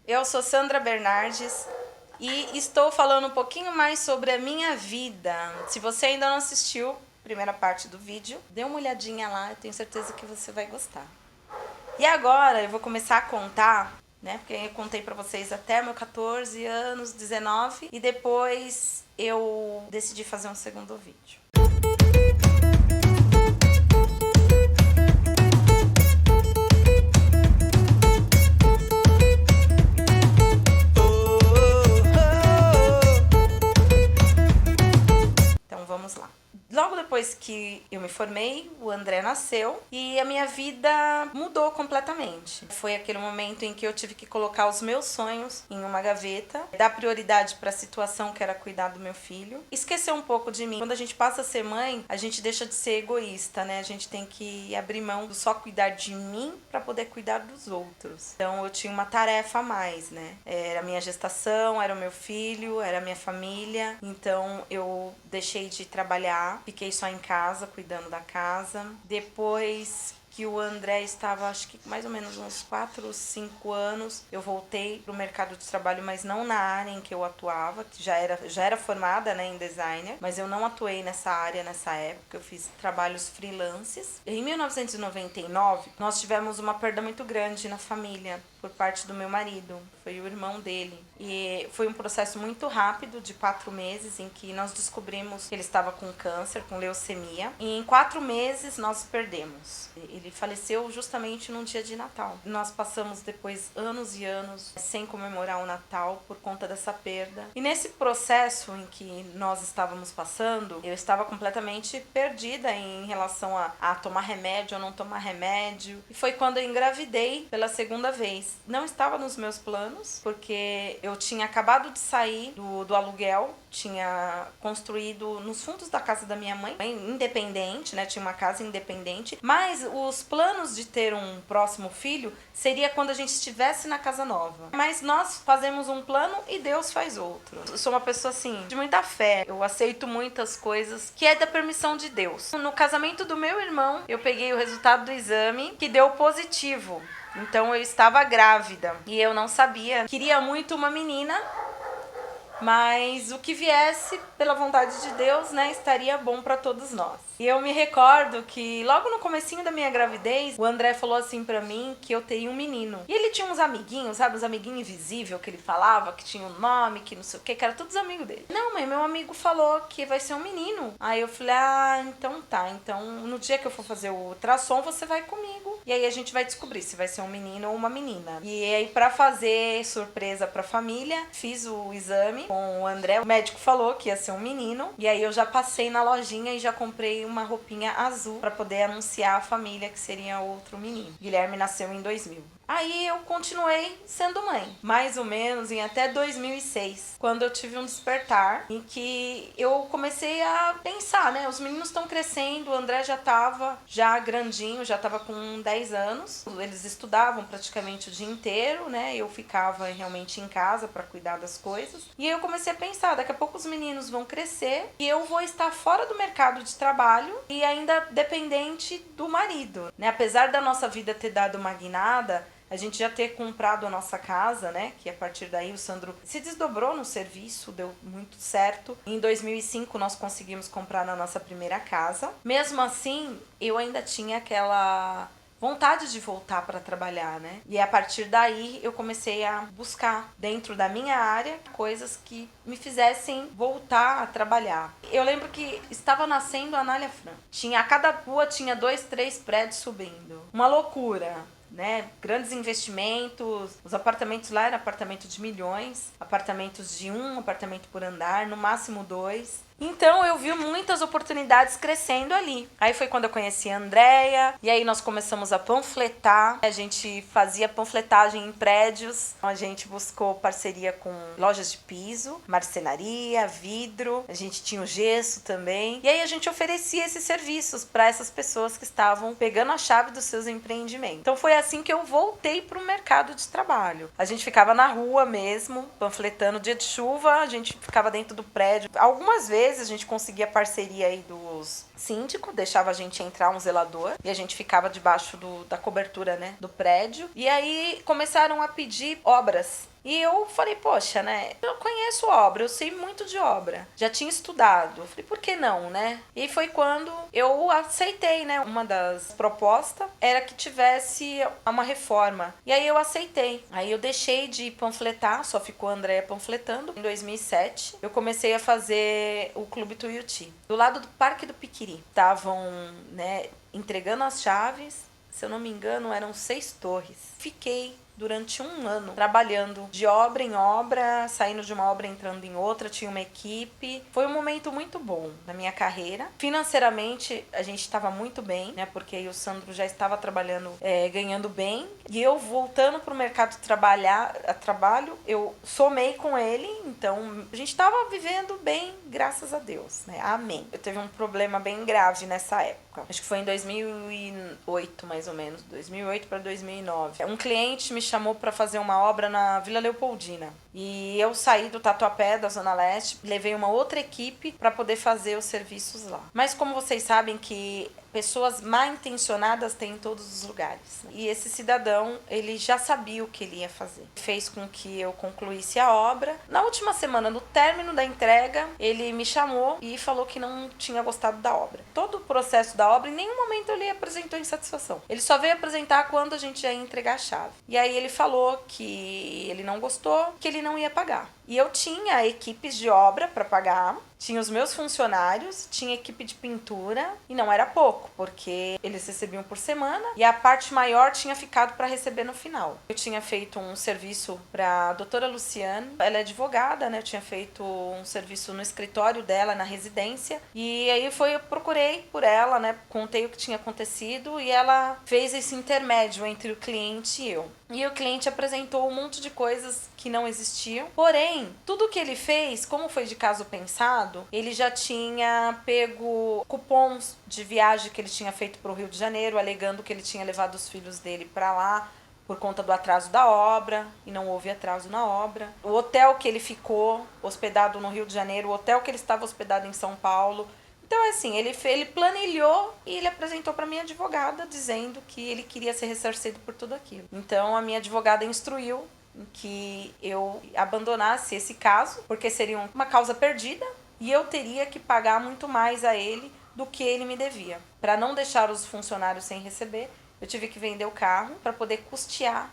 Eu sou Sandra Bernardes e estou falando um pouquinho mais sobre a minha vida. Se você ainda não assistiu a primeira parte do vídeo, dê uma olhadinha lá, eu tenho certeza que você vai gostar. E agora eu vou começar a contar, né? Porque eu contei pra vocês até meu 14 anos, 19, e depois eu decidi fazer um segundo vídeo. Então vamos lá. Logo depois que eu me formei, o André nasceu e a minha vida mudou completamente. Foi aquele momento em que eu tive que colocar os meus sonhos em uma gaveta, dar prioridade para a situação que era cuidar do meu filho, esquecer um pouco de mim. Quando a gente passa a ser mãe, a gente deixa de ser egoísta, né? A gente tem que abrir mão do só cuidar de mim para poder cuidar dos outros. Então eu tinha uma tarefa a mais, né? Era a minha gestação, era o meu filho, era a minha família. Então eu deixei de trabalhar, fiquei só em casa, cuidando da casa. Depois que o André estava, acho que mais ou menos uns 4 ou 5 anos, eu voltei para o mercado de trabalho, mas não na área em que eu atuava, que já era formada, né, em designer, mas eu não atuei nessa área nessa época, eu fiz trabalhos freelances. Em 1999, nós tivemos uma perda muito grande na família, por parte do meu marido, foi o irmão dele. E foi um processo muito rápido, de 4 meses, em que nós descobrimos que ele estava com câncer, com leucemia. E em 4 meses nós o perdemos. Ele faleceu justamente num dia de Natal. Nós passamos depois anos e anos sem comemorar o Natal por conta dessa perda. E nesse processo em que nós estávamos passando, eu estava completamente perdida em relação a tomar remédio ou não tomar remédio. E foi quando eu engravidei pela segunda vez. Não estava nos meus planos, porque eu tinha acabado de sair do aluguel, tinha construído nos fundos da casa da minha mãe, independente, né? Tinha uma casa independente, mas os planos de ter um próximo filho seria quando a gente estivesse na casa nova. Mas nós fazemos um plano e Deus faz outro. Eu sou uma pessoa assim, de muita fé, eu aceito muitas coisas que é da permissão de Deus. No casamento do meu irmão, eu peguei o resultado do exame que deu positivo. Então eu estava grávida e eu não sabia. Queria muito uma menina, mas o que viesse pela vontade de Deus, né, estaria bom para todos nós. E eu me recordo que logo no comecinho da minha gravidez, o André falou assim pra mim que eu teria um menino. E ele tinha uns amiguinhos, sabe, uns amiguinhos invisíveis que ele falava, que tinha um nome, que não sei o que era todos amigos dele. Não, mãe, meu amigo falou que vai ser um menino. Aí eu falei, então tá, então no dia que eu for fazer o ultrassom, você vai comigo. E aí a gente vai descobrir se vai ser um menino ou uma menina. E aí pra fazer surpresa pra família, fiz o exame com o André. O médico falou que ia ser um menino. E aí eu já passei na lojinha e já comprei uma roupinha azul para poder anunciar à família que seria outro menino. Guilherme nasceu em 2000. Aí eu continuei sendo mãe, mais ou menos em até 2006, quando eu tive um despertar em que eu comecei a pensar, né? Os meninos estão crescendo, o André já estava grandinho, já estava com 10 anos. Eles estudavam praticamente o dia inteiro, né? Eu ficava realmente em casa para cuidar das coisas. E aí eu comecei a pensar, daqui a pouco os meninos vão crescer e eu vou estar fora do mercado de trabalho e ainda dependente do marido, né? Apesar da nossa vida ter dado uma guinada, a gente já ter comprado a nossa casa, né? Que a partir daí o Sandro se desdobrou no serviço, deu muito certo. Em 2005 nós conseguimos comprar na nossa primeira casa. Mesmo assim, eu ainda tinha aquela vontade de voltar para trabalhar, né? E a partir daí eu comecei a buscar dentro da minha área coisas que me fizessem voltar a trabalhar. Eu lembro que estava nascendo a Anália Franco. A cada rua tinha 2, 3 prédios subindo. Uma loucura, né? Grandes investimentos, os apartamentos lá eram apartamentos de milhões, apartamentos de 1 apartamento por andar, no máximo 2. Então eu vi muitas oportunidades crescendo ali. Aí foi quando eu conheci a Andréia, e aí nós começamos a panfletar. A gente fazia panfletagem em prédios. A gente buscou parceria com lojas de piso, marcenaria, vidro. A gente tinha o gesso também. E aí a gente oferecia esses serviços para essas pessoas que estavam pegando a chave dos seus empreendimentos. Então foi assim que eu voltei para o mercado de trabalho. A gente ficava na rua mesmo, panfletando. Dia de chuva, a gente ficava dentro do prédio. Algumas vezes a gente conseguia parceria aí dos síndico, deixava a gente entrar um zelador e a gente ficava debaixo da cobertura, né, do prédio. E aí começaram a pedir obras. E eu falei, poxa, né, eu conheço obra, eu sei muito de obra, já tinha estudado. Eu falei, por que não, né? E foi quando eu aceitei, né, uma das propostas era que tivesse uma reforma. E aí eu aceitei. Aí eu deixei de panfletar, só ficou a Andréia panfletando. Em 2007, eu comecei a fazer o Clube Tuiuti, do lado do Parque do Piquiri. Estavam, né, entregando as chaves, se eu não me engano, eram 6 torres. Fiquei durante um ano trabalhando de obra em obra, saindo de uma obra entrando em outra, tinha uma equipe. Foi um momento muito bom na minha carreira. Financeiramente a gente estava muito bem, né? Porque o Sandro já estava trabalhando, ganhando bem. E eu voltando para o mercado de trabalho, eu somei com ele. Então a gente estava vivendo bem, graças a Deus, né? Amém. Eu teve um problema bem grave nessa época. Acho que foi em 2008, mais ou menos, 2008 para 2009. Um cliente me chamou para fazer uma obra na Vila Leopoldina. E eu saí do Tatuapé, da Zona Leste, levei uma outra equipe para poder fazer os serviços lá. Mas como vocês sabem que pessoas mal intencionadas têm em todos os lugares, né? E esse cidadão, ele já sabia o que ele ia fazer. Fez com que eu concluísse a obra. Na última semana, no término da entrega, ele me chamou e falou que não tinha gostado da obra. Todo o processo da obra, em nenhum momento ele apresentou insatisfação. Ele só veio apresentar quando a gente ia entregar a chave. E aí ele falou que ele não gostou, que ele não ia pagar. E eu tinha equipes de obra para pagar, tinha os meus funcionários, tinha equipe de pintura, e não era pouco, porque eles recebiam por semana e a parte maior tinha ficado para receber no final. Eu tinha feito um serviço para a doutora Luciane, ela é advogada, né? Eu tinha feito um serviço no escritório dela, na residência, e aí eu procurei por ela, né? Contei o que tinha acontecido e ela fez esse intermédio entre o cliente e eu. E o cliente apresentou um monte de coisas que não existiam. Porém, tudo que ele fez, como foi de caso pensado, ele já tinha pego cupons de viagem que ele tinha feito para o Rio de Janeiro, alegando que ele tinha levado os filhos dele para lá por conta do atraso da obra, e não houve atraso na obra. O hotel que ele ficou hospedado no Rio de Janeiro, o hotel que ele estava hospedado em São Paulo. Então, assim, ele planilhou e ele apresentou para minha advogada dizendo que ele queria ser ressarcido por tudo aquilo. Então, a minha advogada instruiu que eu abandonasse esse caso, porque seria uma causa perdida e eu teria que pagar muito mais a ele do que ele me devia. Para não deixar os funcionários sem receber, eu tive que vender o carro para poder custear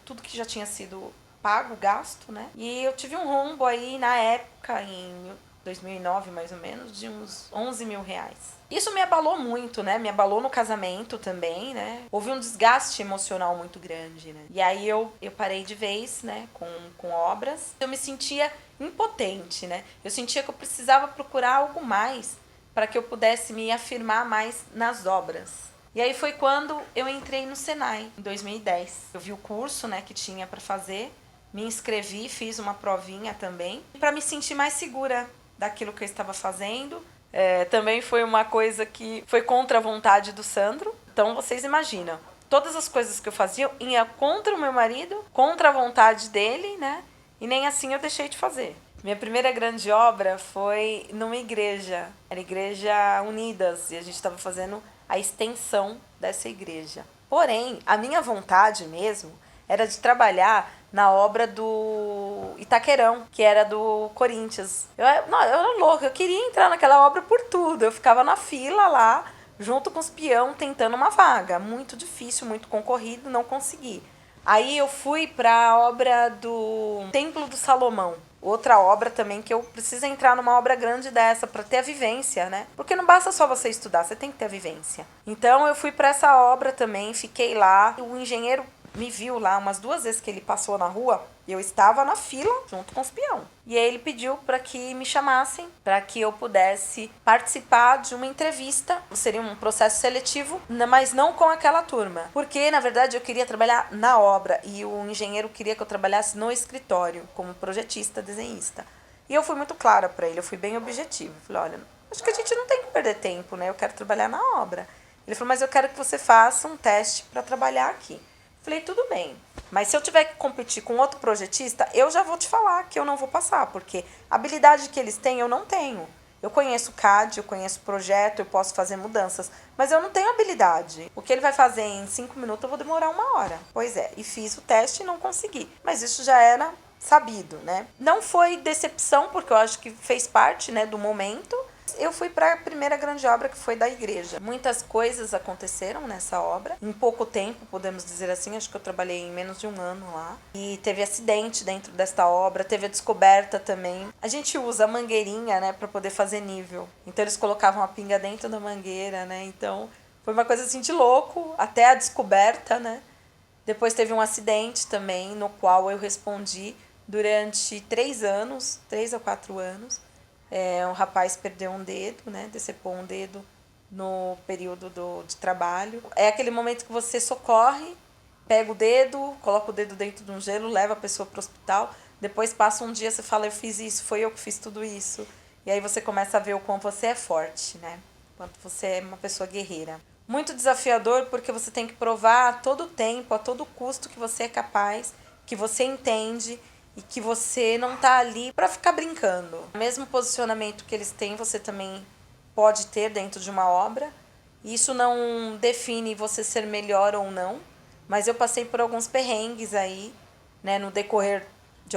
tudo que já tinha sido pago, gasto, né? E eu tive um rombo aí na época, em 2009 mais ou menos, de uns 11 mil reais. Isso me abalou muito, né? Me abalou no casamento também, né? Houve um desgaste emocional muito grande, né? E aí eu parei de vez, né? Com obras. Eu me sentia impotente, né? Eu sentia que eu precisava procurar algo mais para que eu pudesse me afirmar mais nas obras. E aí foi quando eu entrei no Senai, em 2010. Eu vi o curso, né, que tinha para fazer, me inscrevi, fiz uma provinha também, para me sentir mais segura daquilo que eu estava fazendo. Também foi uma coisa que foi contra a vontade do Sandro. Então vocês imaginam, todas as coisas que eu fazia ia contra o meu marido, contra a vontade dele, né? E nem assim eu deixei de fazer. Minha primeira grande obra foi numa igreja, era a Igreja Unidas, e a gente estava fazendo a extensão dessa igreja. Porém, a minha vontade mesmo era de trabalhar na obra do Itaquerão, que era do Corinthians. Eu era louca, eu queria entrar naquela obra por tudo. Eu ficava na fila lá, junto com os peão, tentando uma vaga. Muito difícil, muito concorrido, não consegui. Aí eu fui para a obra do Templo do Salomão. Outra obra também que eu preciso entrar numa obra grande dessa para ter a vivência, né? Porque não basta só você estudar, você tem que ter a vivência. Então eu fui para essa obra também, fiquei lá. O engenheiro me viu lá umas 2 vezes que ele passou na rua. Eu estava na fila junto com os peão. E aí ele pediu para que me chamassem, para que eu pudesse participar de uma entrevista. Seria um processo seletivo, mas não com aquela turma. Porque, na verdade, eu queria trabalhar na obra e o engenheiro queria que eu trabalhasse no escritório, como projetista, desenhista. E eu fui muito clara para ele, eu fui bem objetiva. Falei, olha, acho que a gente não tem que perder tempo, né? Eu quero trabalhar na obra. Ele falou, mas eu quero que você faça um teste para trabalhar aqui. Falei, tudo bem, mas se eu tiver que competir com outro projetista, eu já vou te falar que eu não vou passar, porque a habilidade que eles têm eu não tenho. Eu conheço CAD, eu conheço projeto, eu posso fazer mudanças, mas eu não tenho habilidade. O que ele vai fazer em 5 minutos, eu vou demorar 1 hora. Pois é, e fiz o teste e não consegui. Mas isso já era sabido, né? Não foi decepção, porque eu acho que fez parte, né, do momento. Eu fui para a primeira grande obra, que foi da igreja. Muitas coisas aconteceram nessa obra. Em pouco tempo, podemos dizer assim, acho que eu trabalhei em menos de 1 ano lá. E teve acidente dentro desta obra, teve a descoberta também. A gente usa a mangueirinha, né, para poder fazer nível. Então eles colocavam a pinga dentro da mangueira, né? Então foi uma coisa assim de louco, até a descoberta, né? Depois teve um acidente também, no qual eu respondi durante 3 anos, 3 a 4 anos. Um rapaz perdeu um dedo, né? Decepou um dedo no período de trabalho. É aquele momento que você socorre, pega o dedo, coloca o dedo dentro de um gelo, leva a pessoa para o hospital. Depois passa um dia, você fala, eu fiz isso, foi eu que fiz tudo isso. E aí você começa a ver o quão você é forte, né? Quanto você é uma pessoa guerreira. Muito desafiador, porque você tem que provar a todo tempo, a todo custo, que você é capaz, que você entende e que você não tá ali para ficar brincando. O mesmo posicionamento que eles têm, você também pode ter dentro de uma obra. Isso não define você ser melhor ou não, mas eu passei por alguns perrengues aí, né, no decorrer de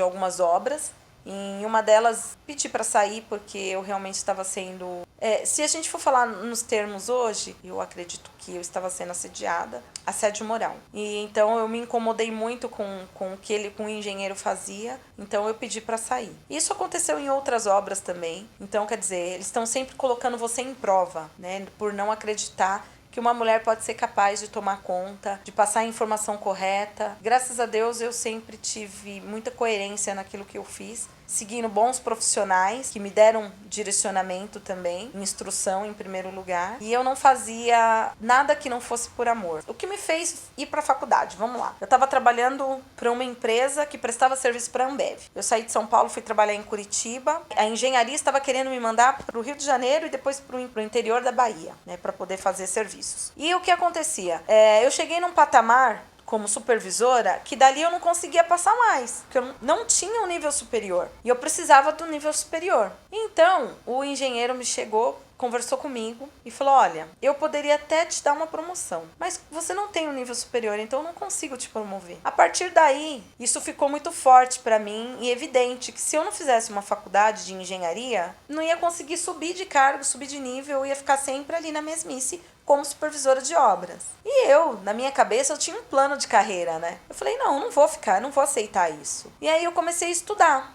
algumas obras. Em uma delas, pedi para sair porque eu realmente estava sendo... se a gente for falar nos termos hoje, eu acredito que eu estava sendo assediada, assédio moral. E então eu me incomodei muito com o que o engenheiro fazia, então eu pedi para sair. Isso aconteceu em outras obras também. Então, quer dizer, eles estão sempre colocando você em prova, né, por não acreditar que uma mulher pode ser capaz de tomar conta, de passar a informação correta. Graças a Deus eu sempre tive muita coerência naquilo que eu fiz, seguindo bons profissionais que me deram direcionamento também, instrução em primeiro lugar. E eu não fazia nada que não fosse por amor. O que me fez ir para a faculdade, vamos lá. Eu estava trabalhando para uma empresa que prestava serviço para a Ambev. Eu saí de São Paulo, fui trabalhar em Curitiba. A engenharia estava querendo me mandar para o Rio de Janeiro e depois para o interior da Bahia, né, para poder fazer serviços. E o que acontecia? Eu cheguei num patamar como supervisora, que dali eu não conseguia passar mais, porque eu não tinha um nível superior, e eu precisava do nível superior. Então, o engenheiro me chegou, conversou comigo e falou, olha, eu poderia até te dar uma promoção, mas você não tem um nível superior, então eu não consigo te promover. A partir daí, isso ficou muito forte para mim e evidente que se eu não fizesse uma faculdade de engenharia, não ia conseguir subir de cargo, subir de nível, eu ia ficar sempre ali na mesmice, como supervisora de obras. E eu, na minha cabeça, eu tinha um plano de carreira, né? Eu falei, não vou ficar, não vou aceitar isso. E aí eu comecei a estudar.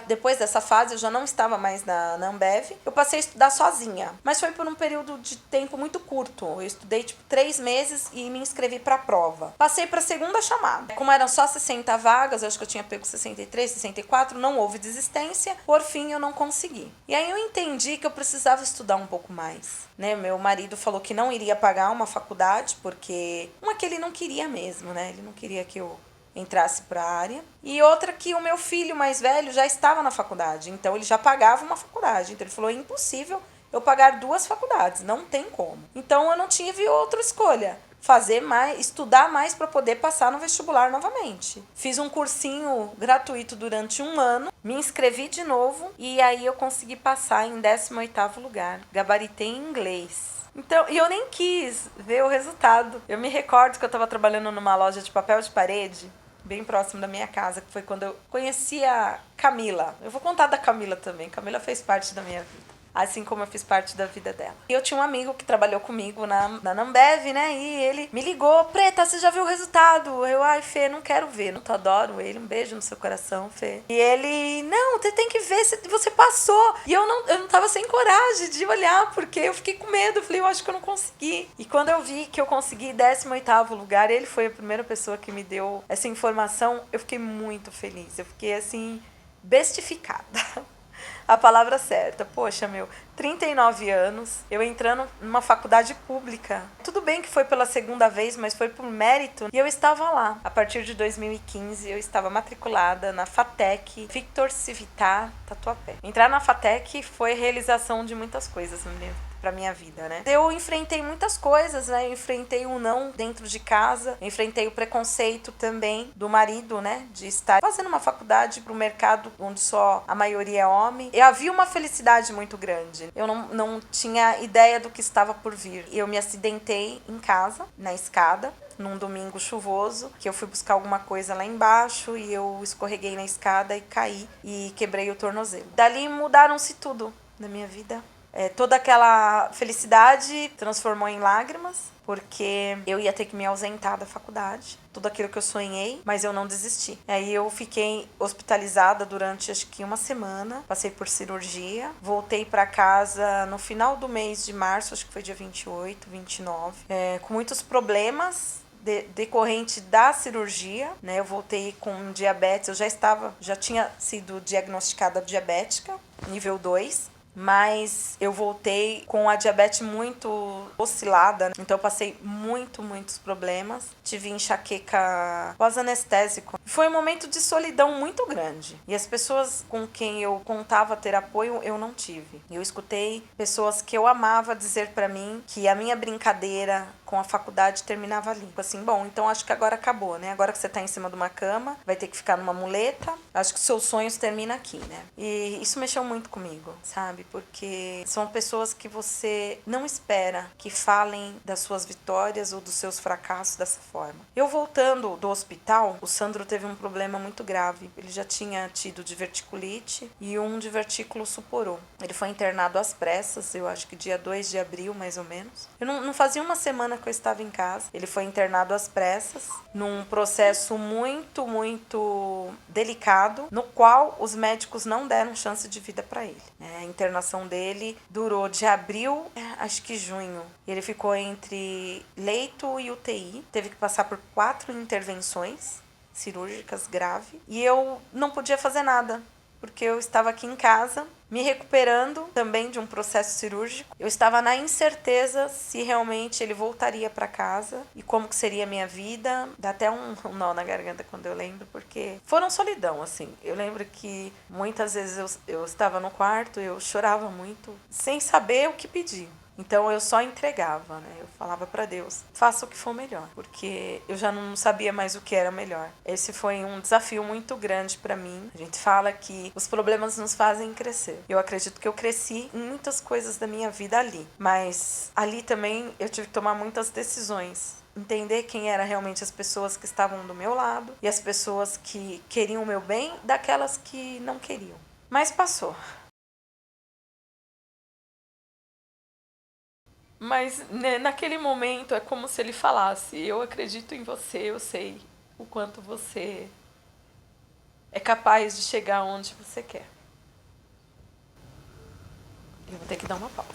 Depois dessa fase, eu já não estava mais na Ambev, eu passei a estudar sozinha. Mas foi por um período de tempo muito curto. Eu estudei, 3 meses e me inscrevi para a prova. Passei para a segunda chamada. Como eram só 60 vagas, eu acho que eu tinha pego 63, 64, não houve desistência. Por fim, eu não consegui. E aí eu entendi que eu precisava estudar um pouco mais. Né? Meu marido falou que não iria pagar uma faculdade, porque uma que ele não queria mesmo, né? Ele não queria que eu entrasse para a área. E outra que o meu filho mais velho já estava na faculdade, então ele já pagava uma faculdade. Então ele falou, é impossível eu pagar 2 faculdades, não tem como. Então eu não tive outra escolha, fazer mais, estudar mais para poder passar no vestibular novamente. Fiz um cursinho gratuito durante 1 ano, me inscrevi de novo e aí eu consegui passar em 18º lugar. Gabaritei em inglês. Então, e eu nem quis ver o resultado. Eu me recordo que eu estava trabalhando numa loja de papel de parede, bem próximo da minha casa, que foi quando eu conheci a Camila. Eu vou contar da Camila também. Camila fez parte da minha vida, assim como eu fiz parte da vida dela. E eu tinha um amigo que trabalhou comigo na Ambev, né? E ele me ligou, Preta, você já viu o resultado? Eu, ai, Fê, não quero ver. Eu adoro ele, um beijo no seu coração, Fê. E ele, não, você tem que ver se você passou. E eu não tava sem coragem de olhar, porque eu fiquei com medo. Eu falei, eu acho que eu não consegui. E quando eu vi que eu consegui 18º lugar, ele foi a primeira pessoa que me deu essa informação, eu fiquei muito feliz. Eu fiquei, assim, bestificada. A palavra certa. Poxa, 39 anos, eu entrando numa faculdade pública. Tudo bem que foi pela segunda vez, mas foi por mérito. E eu estava lá. A partir de 2015, eu estava matriculada na FATEC Victor Civitar Tatuapé. Entrar na FATEC foi realização de muitas coisas, pra minha vida, né? Eu enfrentei muitas coisas, né? Eu enfrentei o não dentro de casa, eu enfrentei o preconceito também do marido, né? De estar fazendo uma faculdade pro mercado onde só a maioria é homem. Eu havia uma felicidade muito grande. Eu não tinha ideia do que estava por vir. Eu me acidentei em casa, na escada, num domingo chuvoso, que eu fui buscar alguma coisa lá embaixo e eu escorreguei na escada e caí e quebrei o tornozelo. Dali mudaram-se tudo na minha vida. Toda aquela felicidade transformou em lágrimas, porque eu ia ter que me ausentar da faculdade. Tudo aquilo que eu sonhei, mas eu não desisti. Aí eu fiquei hospitalizada durante acho que uma semana, passei por cirurgia, voltei para casa no final do mês de março, acho que foi dia 28, 29, com muitos problemas decorrente da cirurgia, né? Eu voltei com diabetes, já tinha sido diagnosticada diabética, nível 2. Mas eu voltei com a diabetes muito oscilada, então eu passei muitos problemas. Tive enxaqueca pós-anestésico. Foi um momento de solidão muito grande. E as pessoas com quem eu contava ter apoio, eu não tive. Eu escutei pessoas que eu amava dizer pra mim que a minha brincadeira com a faculdade terminava ali. Assim, bom, então acho que agora acabou, né? Agora que você tá em cima de uma cama, vai ter que ficar numa muleta. Acho que seus sonhos terminam aqui, né? E isso mexeu muito comigo, sabe? Porque são pessoas que você não espera que falem das suas vitórias ou dos seus fracassos dessa forma. Eu voltando do hospital, o Sandro teve um problema muito grave. Ele já tinha tido diverticulite e um divertículo suporou. Ele foi internado às pressas, eu acho que dia 2 de abril, mais ou menos. Eu não fazia uma semana que eu estava em casa. Ele foi internado às pressas, num processo muito delicado, no qual os médicos não deram chance de vida para ele. A internação dele durou de abril, acho que junho. Ele ficou entre leito e UTI, teve que passar por 4 intervenções cirúrgicas graves e eu não podia fazer nada, porque eu estava aqui em casa, me recuperando também de um processo cirúrgico. Eu estava na incerteza se realmente ele voltaria para casa e como que seria a minha vida. Dá até um nó na garganta quando eu lembro, porque foram solidão, assim. Eu lembro que muitas vezes eu estava no quarto, eu chorava muito, sem saber o que pedir. Então eu só entregava, né? Eu falava para Deus, faça o que for melhor, porque eu já não sabia mais o que era melhor. Esse foi um desafio muito grande para mim. A gente fala que os problemas nos fazem crescer. Eu acredito que eu cresci em muitas coisas da minha vida ali, mas ali também eu tive que tomar muitas decisões. Entender quem eram realmente as pessoas que estavam do meu lado e as pessoas que queriam o meu bem, daquelas que não queriam. Mas passou. Mas né, naquele momento é como se ele falasse: eu acredito em você, eu sei o quanto você é capaz de chegar onde você quer. Eu vou ter que dar uma pausa.